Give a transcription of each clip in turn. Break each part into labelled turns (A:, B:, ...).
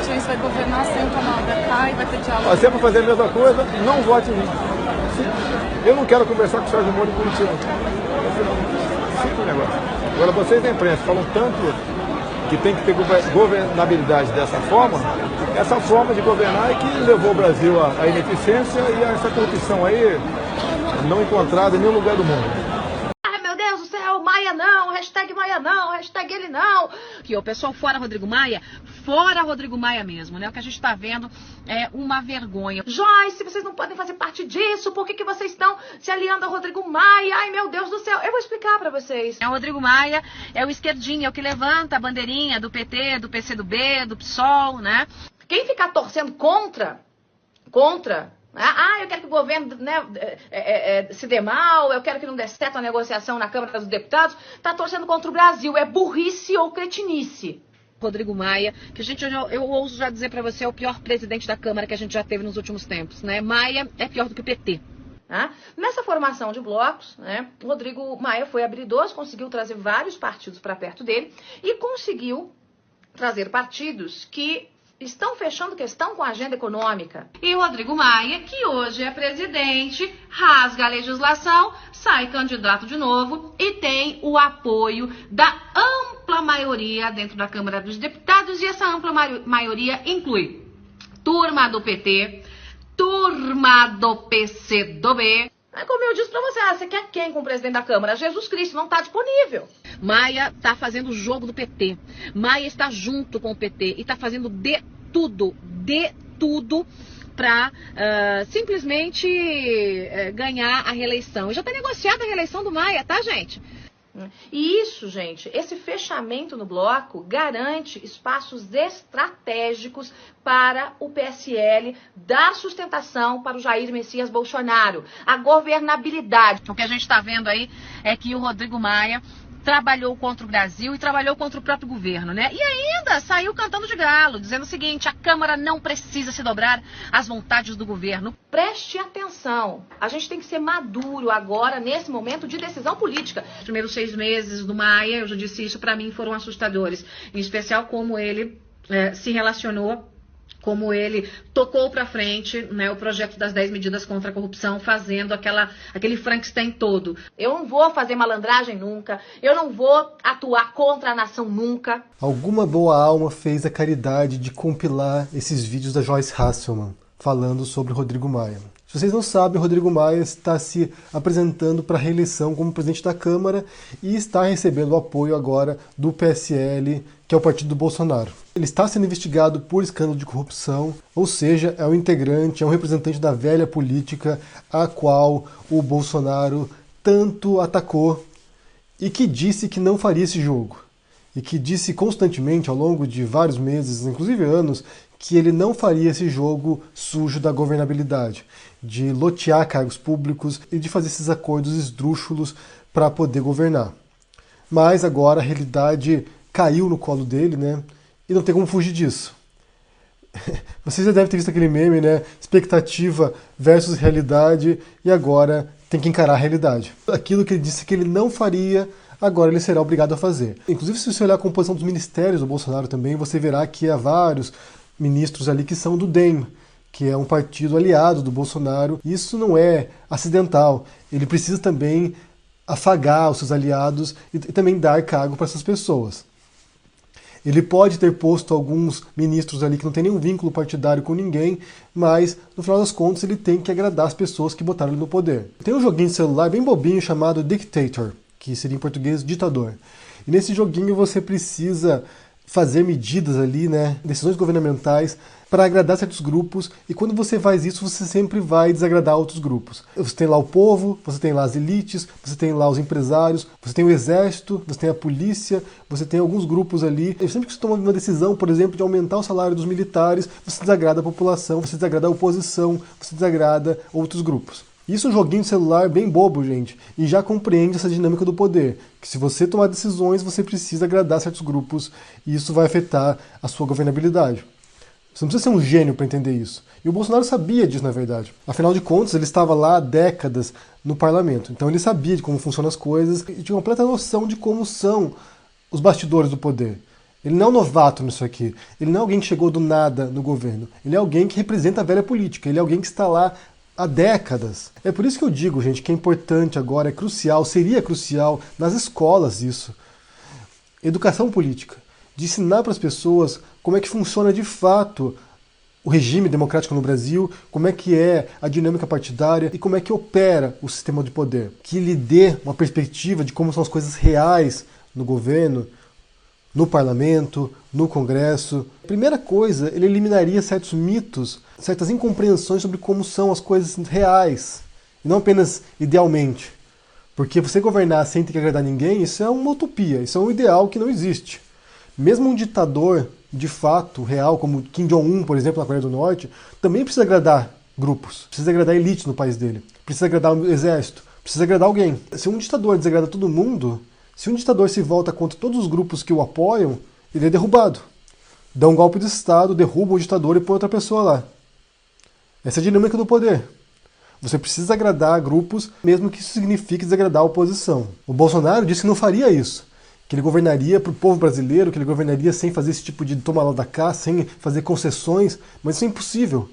A: a gente vai governar sem o camarada cá e vai ter diálogo.
B: Se é para fazer a mesma coisa, não vote em mim. Eu não quero conversar com o Sérgio Moro em Curitiba. Simples negócio. Agora, vocês da imprensa falam tanto que tem que ter governabilidade dessa forma, essa forma de governar é que levou o Brasil à ineficiência e a essa corrupção aí não encontrada em nenhum lugar do mundo.
C: Meu Deus do céu, Maia não, hashtag ele não.
D: Que o pessoal fora Rodrigo Maia mesmo, né? O que a gente está vendo é uma vergonha.
C: Joyce, vocês não podem fazer parte disso, por que vocês estão se aliando ao Rodrigo Maia? Ai, meu Deus do céu, eu vou explicar pra vocês.
D: O Rodrigo Maia é o esquerdinho, é o que levanta a bandeirinha do PT, do PCdoB, do PSOL, né?
C: Quem ficar torcendo contra, eu quero que o governo, né, se dê mal, eu quero que não dê certo a negociação na Câmara dos Deputados, tá torcendo contra o Brasil, é burrice ou cretinice.
D: Rodrigo Maia, que eu ouso já dizer para você, é o pior presidente da Câmara que a gente já teve nos últimos tempos, né? Maia é pior do que o PT.
C: Nessa formação de blocos, né, o Rodrigo Maia foi habilidoso, conseguiu trazer vários partidos para perto dele e conseguiu trazer partidos que estão fechando questão com a agenda econômica.
D: E o Rodrigo Maia, que hoje é presidente, rasga a legislação, sai candidato de novo e tem o apoio da ampla maioria dentro da Câmara dos Deputados, e essa ampla maioria inclui turma do PT, turma do PCdoB.
C: Como eu disse pra você, você quer quem com o presidente da Câmara? Jesus Cristo, não está disponível.
D: Maia está fazendo o jogo do PT. Maia está junto com o PT e está fazendo de tudo para simplesmente ganhar a reeleição. Já está negociada a reeleição do Maia, tá, gente?
C: E isso, gente, esse fechamento no bloco garante espaços estratégicos para o PSL dar sustentação para o Jair Messias Bolsonaro, a governabilidade.
D: O que a gente está vendo aí é que o Rodrigo Maia trabalhou contra o Brasil e trabalhou contra o próprio governo, né? E ainda saiu cantando de galo, dizendo o seguinte: a Câmara não precisa se dobrar às vontades do governo.
C: Preste atenção, a gente tem que ser maduro agora, nesse momento de decisão política.
D: Os primeiros 6 meses do Maia, eu já disse isso, para mim foram assustadores, em especial como ele se relacionou, como ele tocou para frente, né, o projeto das 10 medidas contra a corrupção, fazendo aquele Frankenstein todo.
C: Eu não vou fazer malandragem nunca, eu não vou atuar contra a nação nunca.
E: Alguma boa alma fez a caridade de compilar esses vídeos da Joyce Hasselman, falando sobre Rodrigo Maia. Se vocês não sabem, Rodrigo Maia está se apresentando para a reeleição como presidente da Câmara e está recebendo o apoio agora do PSL, que é o partido do Bolsonaro. Ele está sendo investigado por escândalo de corrupção, ou seja, é um integrante, é um representante da velha política a qual o Bolsonaro tanto atacou e que disse que não faria esse jogo. E que disse constantemente ao longo de vários meses, inclusive anos, que ele não faria esse jogo sujo da governabilidade, de lotear cargos públicos e de fazer esses acordos esdrúxulos para poder governar. Mas agora a realidade caiu no colo dele, né? E não tem como fugir disso. Vocês já devem ter visto aquele meme, né? Expectativa versus realidade, e agora tem que encarar a realidade. Aquilo que ele disse que ele não faria, agora ele será obrigado a fazer. Inclusive, se você olhar a composição dos ministérios do Bolsonaro também, você verá que há vários ministros ali que são do DEM, que é um partido aliado do Bolsonaro. Isso não é acidental. Ele precisa também afagar os seus aliados e também dar cargo para essas pessoas. Ele pode ter posto alguns ministros ali que não tem nenhum vínculo partidário com ninguém, mas, no final das contas, ele tem que agradar as pessoas que botaram ele no poder. Tem um joguinho de celular bem bobinho chamado Dictator, que seria em português ditador. E nesse joguinho você precisa fazer medidas ali, né, decisões governamentais para agradar certos grupos, e quando você faz isso, você sempre vai desagradar outros grupos. Você tem lá o povo, você tem lá as elites, você tem lá os empresários, você tem o exército, você tem a polícia, você tem alguns grupos ali. E sempre que você toma uma decisão, por exemplo, de aumentar o salário dos militares, você desagrada a população, você desagrada a oposição, você desagrada outros grupos. Isso é um joguinho de celular bem bobo, gente, e já compreende essa dinâmica do poder, que se você tomar decisões, você precisa agradar certos grupos, e isso vai afetar a sua governabilidade. Você não precisa ser um gênio para entender isso. E o Bolsonaro sabia disso, na verdade. Afinal de contas, ele estava lá há décadas no parlamento, então ele sabia de como funcionam as coisas e tinha completa noção de como são os bastidores do poder. Ele não é um novato nisso aqui. Ele não é alguém que chegou do nada no governo. Ele é alguém que representa a velha política. Ele é alguém que está lá há décadas. É por isso que eu digo, gente, que é importante agora, é crucial, seria crucial nas escolas isso. Educação política. De ensinar para as pessoas como é que funciona de fato o regime democrático no Brasil, como é que é a dinâmica partidária e como é que opera o sistema de poder. Que lhe dê uma perspectiva de como são as coisas reais no governo, no parlamento, no Congresso. Primeira coisa, ele eliminaria certos mitos, certas incompreensões sobre como são as coisas reais, e não apenas idealmente. Porque você governar sem ter que agradar ninguém, isso é uma utopia, isso é um ideal que não existe. Mesmo um ditador, de fato, real, como Kim Jong-un, por exemplo, na Coreia do Norte, também precisa agradar grupos, precisa agradar elites no país dele, precisa agradar o exército, precisa agradar alguém. Se um ditador desagrada todo mundo, se um ditador se volta contra todos os grupos que o apoiam, ele é derrubado. Dá um golpe de Estado, derruba o ditador e põe outra pessoa lá. Essa é a dinâmica do poder. Você precisa agradar grupos, mesmo que isso signifique desagradar a oposição. O Bolsonaro disse que não faria isso, que ele governaria para o povo brasileiro, que ele governaria sem fazer esse tipo de toma lá da cá, sem fazer concessões, mas isso é impossível.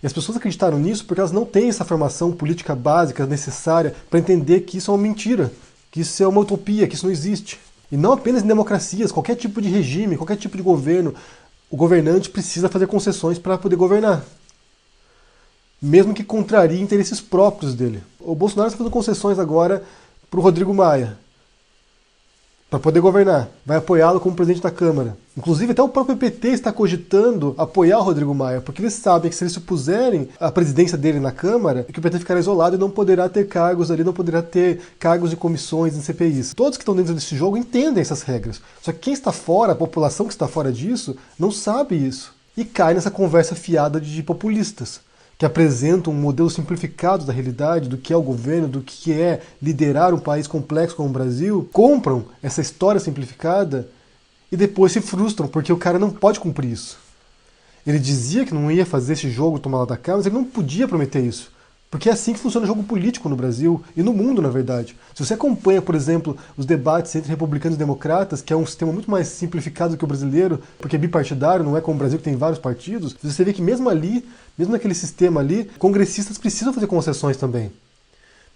E: E as pessoas acreditaram nisso porque elas não têm essa formação política básica necessária para entender que isso é uma mentira, que isso é uma utopia, que isso não existe. E não apenas em democracias, qualquer tipo de regime, qualquer tipo de governo, o governante precisa fazer concessões para poder governar. Mesmo que contrarie interesses próprios dele. O Bolsonaro está fazendo concessões agora para o Rodrigo Maia, para poder governar. Vai apoiá-lo como presidente da Câmara. Inclusive, até o próprio PT está cogitando apoiar o Rodrigo Maia, porque eles sabem que se eles se puserem à presidência dele na Câmara, que o PT ficará isolado e não poderá ter cargos ali, não poderá ter cargos de comissões em CPIs. Todos que estão dentro desse jogo entendem essas regras. Só que quem está fora, a população que está fora disso, não sabe isso. E cai nessa conversa fiada de populistas, que apresentam um modelo simplificado da realidade, do que é o governo, do que é liderar um país complexo como o Brasil, compram essa história simplificada e depois se frustram, porque o cara não pode cumprir isso. Ele dizia que não ia fazer esse jogo tomar lá da cá, mas ele não podia prometer isso. Porque é assim que funciona o jogo político no Brasil e no mundo, na verdade. Se você acompanha, por exemplo, os debates entre republicanos e democratas, que é um sistema muito mais simplificado que o brasileiro, porque é bipartidário, não é como o Brasil que tem vários partidos, você vê que mesmo ali, mesmo naquele sistema ali, congressistas precisam fazer concessões também.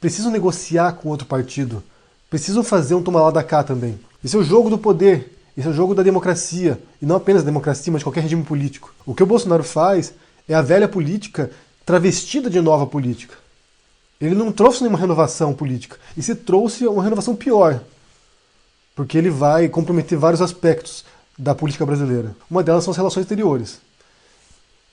E: Precisam negociar com outro partido. Precisam fazer um tomar lá da cá também. Esse é o jogo do poder. Esse é o jogo da democracia. E não apenas da democracia, mas de qualquer regime político. O que o Bolsonaro faz é a velha política travestida de nova política. Ele não trouxe nenhuma renovação política, e se trouxe uma renovação pior, porque ele vai comprometer vários aspectos da política brasileira. Uma delas são as relações exteriores,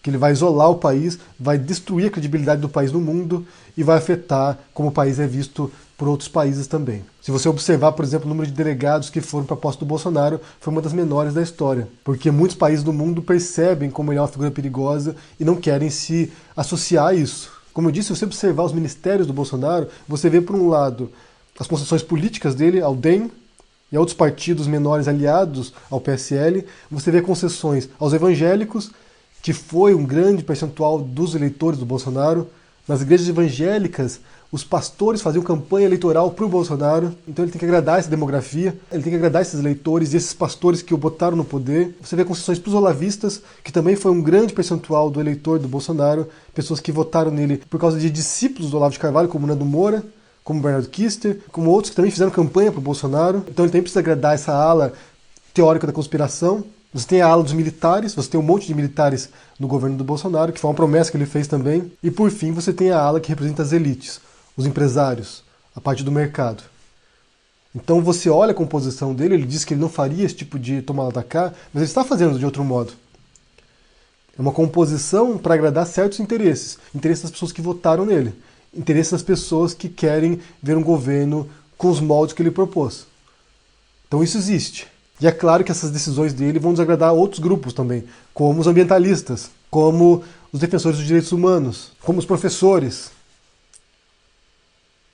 E: que ele vai isolar o país, vai destruir a credibilidade do país no mundo e vai afetar como o país é visto por outros países também. Se você observar, por exemplo, o número de delegados que foram para a posse do Bolsonaro, foi uma das menores da história, porque muitos países do mundo percebem como ele é uma figura perigosa e não querem se associar a isso. Como eu disse, se você observar os ministérios do Bolsonaro, você vê, por um lado, as concessões políticas dele ao DEM e a outros partidos menores aliados ao PSL, você vê concessões aos evangélicos, que foi um grande percentual dos eleitores do Bolsonaro. Nas igrejas evangélicas, os pastores faziam campanha eleitoral para o Bolsonaro, então ele tem que agradar essa demografia, ele tem que agradar esses eleitores e esses pastores que o botaram no poder. Você vê concessões para os olavistas, que também foi um grande percentual do eleitor do Bolsonaro, pessoas que votaram nele por causa de discípulos do Olavo de Carvalho, como Nando Moura, como Bernardo Kister, como outros que também fizeram campanha para o Bolsonaro. Então ele também precisa agradar essa ala teórica da conspiração. Você tem a ala dos militares, você tem um monte de militares no governo do Bolsonaro, que foi uma promessa que ele fez também. E por fim você tem a ala que representa as elites, os empresários, a parte do mercado. Então você olha a composição dele, ele diz que ele não faria esse tipo de tomar lá da cá, mas ele está fazendo de outro modo. É uma composição para agradar certos interesses. Interesses das pessoas que votaram nele. Interesses das pessoas que querem ver um governo com os moldes que ele propôs. Então isso existe. E é claro que essas decisões dele vão desagradar outros grupos também, como os ambientalistas, como os defensores dos direitos humanos, como os professores,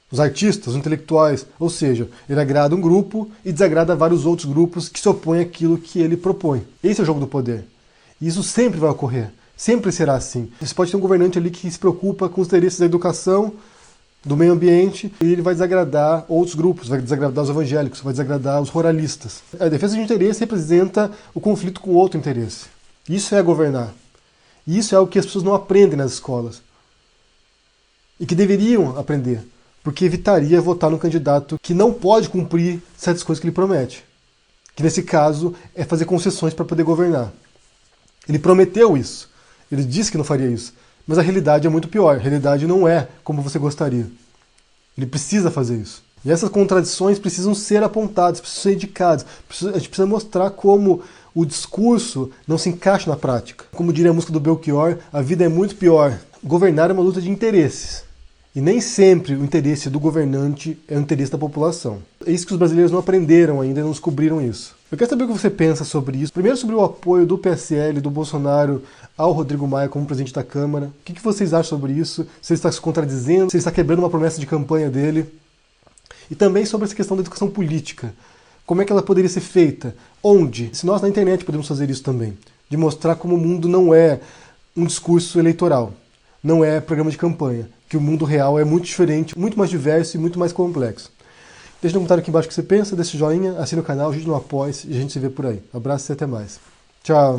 E: os artistas, os intelectuais. Ou seja, ele agrada um grupo e desagrada vários outros grupos que se opõem àquilo que ele propõe. Esse é o jogo do poder. E isso sempre vai ocorrer. Sempre será assim. Você pode ter um governante ali que se preocupa com os interesses da educação do meio ambiente e ele vai desagradar outros grupos, vai desagradar os evangélicos, vai desagradar os ruralistas. A defesa de um interesse representa o conflito com outro interesse. Isso é governar. Isso é o que as pessoas não aprendem nas escolas. E que deveriam aprender, porque evitaria votar num candidato que não pode cumprir certas coisas que ele promete. Que nesse caso é fazer concessões para poder governar. Ele prometeu isso. Ele disse que não faria isso. Mas a realidade é muito pior. A realidade não é como você gostaria. Ele precisa fazer isso. E essas contradições precisam ser apontadas, precisam ser indicadas. A gente precisa mostrar como o discurso não se encaixa na prática. Como diria a música do Belchior, a vida é muito pior. Governar é uma luta de interesses. E nem sempre o interesse do governante é o interesse da população. É isso que os brasileiros não aprenderam ainda e não descobriram isso. Eu quero saber o que você pensa sobre isso. Primeiro sobre o apoio do PSL, do Bolsonaro, ao Rodrigo Maia como presidente da Câmara. O que vocês acham sobre isso? Se ele está se contradizendo, se ele está quebrando uma promessa de campanha dele. E também sobre essa questão da educação política. Como é que ela poderia ser feita? Onde? Se nós na internet podemos fazer isso também. De mostrar como o mundo não é um discurso eleitoral. Não é programa de campanha. Que o mundo real é muito diferente, muito mais diverso e muito mais complexo. Deixa no comentário aqui embaixo o que você pensa, deixa o joinha, assine o canal, ajude no apoio e a gente se vê por aí. Abraço e até mais. Tchau!